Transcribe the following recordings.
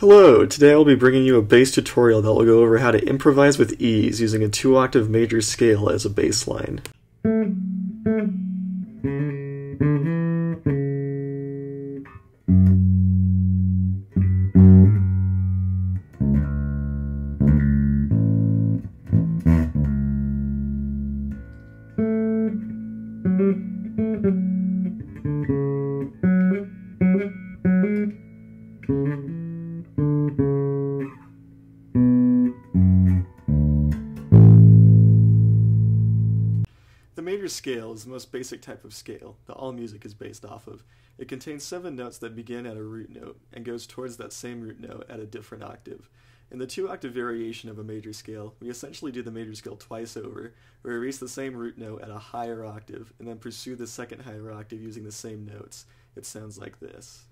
Hello, today I'll be bringing you a bass tutorial that will go over how to improvise with ease using a 2-octave major scale as a bass line. The major scale is the most basic type of scale that all music is based off of. It contains 7 notes that begin at a root note and goes towards that same root note at a different octave. In the 2-octave variation of a major scale, we essentially do the major scale twice over, where we reach the same root note at a higher octave and then pursue the second higher octave using the same notes. It sounds like this.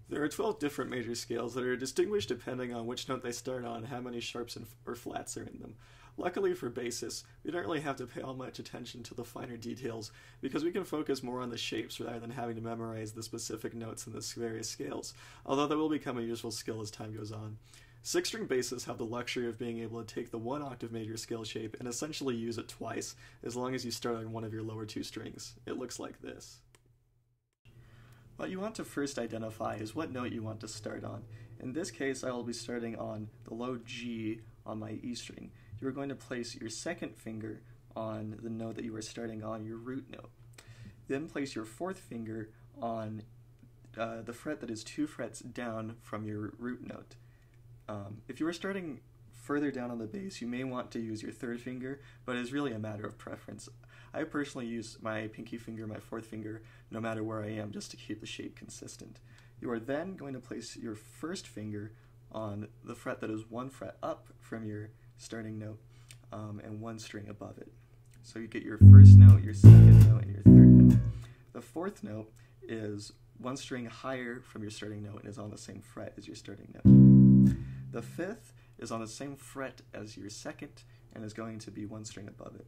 There are 12 different major scales that are distinguished depending on which note they start on and how many sharps or flats are in them. Luckily for bassists, we don't really have to pay all much attention to the finer details because we can focus more on the shapes rather than having to memorize the specific notes in the various scales, although that will become a useful skill as time goes on. 6-string bassists have the luxury of being able to take the 1-octave major scale shape and essentially use it twice, as long as you start on one of your lower 2 strings. It looks like this. What you want to first identify is what note you want to start on. In this case, I will be starting on the low G on my E string. You are going to place your second finger on the note that you are starting on, your root note. Then place your 4th finger on the fret that is 2 frets down from your root note. If you are starting further down on the bass, you may want to use your 3rd finger, but it is really a matter of preference. I personally use my pinky finger, my 4th finger, no matter where I am, just to keep the shape consistent. You are then going to place your 1st finger on the fret that is 1 fret up from your starting note and 1 string above it. So you get your 1st note, your 2nd note, and your 3rd note. The 4th note is 1 string higher from your starting note and is on the same fret as your starting note. The 5th is on the same fret as your 2nd and is going to be 1 string above it.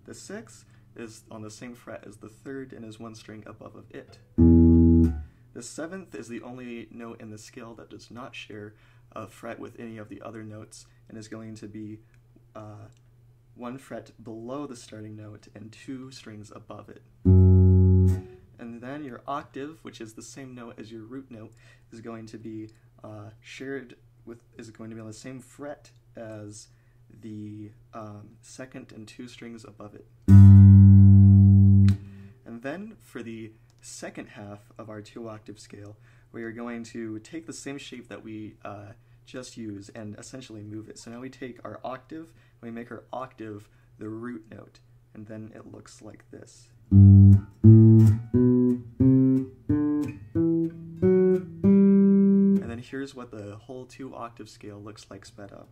The 6th is on the same fret as the 3rd and is 1 string above of it. The 7th is the only note in the scale that does not share a fret with any of the other notes and is going to be 1 fret below the starting note and 2 strings above it. And then your octave, which is the same note as your root note, is going to be on the same fret as the 2nd and 2 strings above it. And then for the second half of our 2-octave scale, we are going to take the same shape that we just used and essentially move it. So now we take our octave, and we make our octave the root note, and then it looks like this. And then here's what the whole 2-octave scale looks like sped up.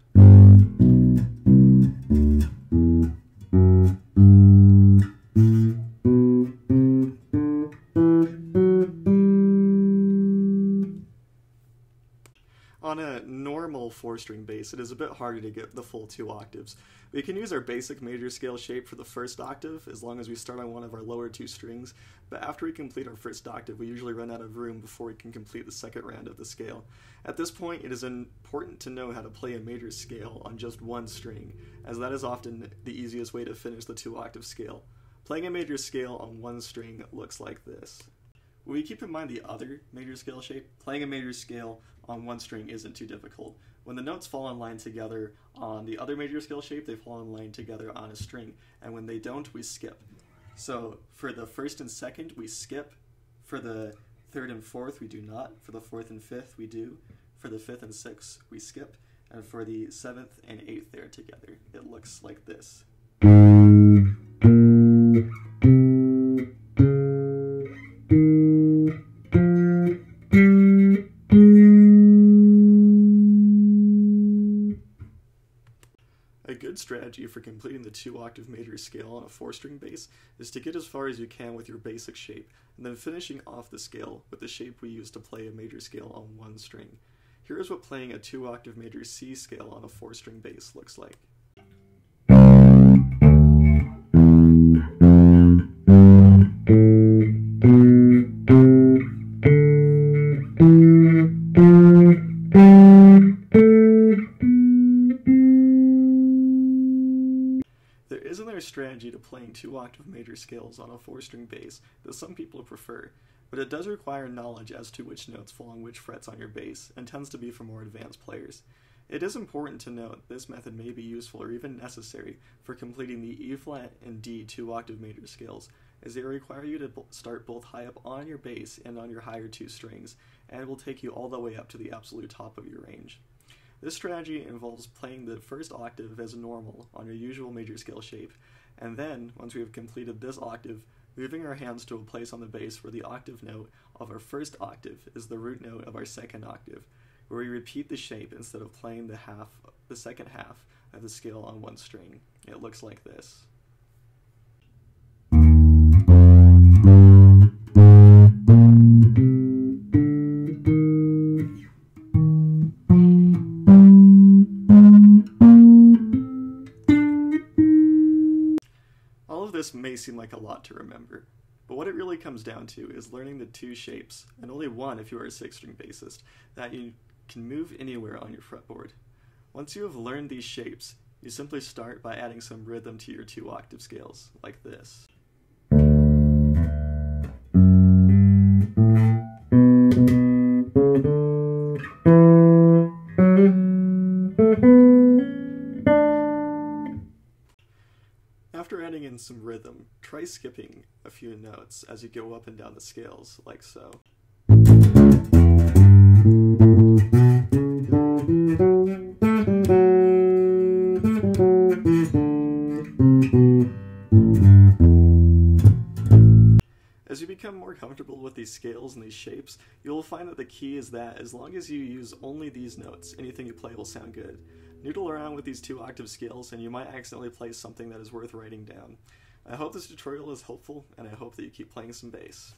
On a normal 4-string bass, it is a bit harder to get the full 2 octaves. We can use our basic major scale shape for the 1st octave as long as we start on one of our lower 2 strings, but after we complete our 1st octave, we usually run out of room before we can complete the 2nd round of the scale. At this point, it is important to know how to play a major scale on just 1 string, as that is often the easiest way to finish the 2-octave scale. Playing a major scale on 1 string looks like this. When we keep in mind the other major scale shape, playing a major scale on 1 string isn't too difficult. When the notes fall in line together on the other major scale shape, they fall in line together on a string, and when they don't, we skip. So for the 1st and 2nd, we skip. For the 3rd and 4th, we do not. For the 4th and 5th, we do. For the 5th and 6th, we skip. And for the 7th and 8th, they're together. It looks like this. A good strategy for completing the 2-octave major scale on a 4-string bass is to get as far as you can with your basic shape, and then finishing off the scale with the shape we use to play a major scale on 1 string. Here is what playing a 2-octave major C scale on a 4-string bass looks like. There is another strategy to playing 2-octave major scales on a 4-string bass that some people prefer, but it does require knowledge as to which notes fall on which frets on your bass, and tends to be for more advanced players. It is important to note this method may be useful or even necessary for completing the E-flat and D 2-octave major scales, as they require you to start both high up on your bass and on your higher 2 strings, and it will take you all the way up to the absolute top of your range. This strategy involves playing the first octave as normal on your usual major scale shape, and then, once we have completed this octave, moving our hands to a place on the bass where the octave note of our first octave is the root note of our second octave, where we repeat the shape instead of playing the second half of the scale on one string. It looks like this. All of this may seem like a lot to remember, but what it really comes down to is learning the 2 shapes, and only one if you are a 6-string bassist, that you can move anywhere on your fretboard. Once you have learned these shapes, you simply start by adding some rhythm to your 2-octave scales, like this. After adding in some rhythm, try skipping a few notes as you go up and down the scales, like so. As you become more comfortable with these scales and these shapes, you will find that the key is that as long as you use only these notes, anything you play will sound good. Noodle around with these 2-octave scales and you might accidentally play something that is worth writing down. I hope this tutorial is helpful, and I hope that you keep playing some bass.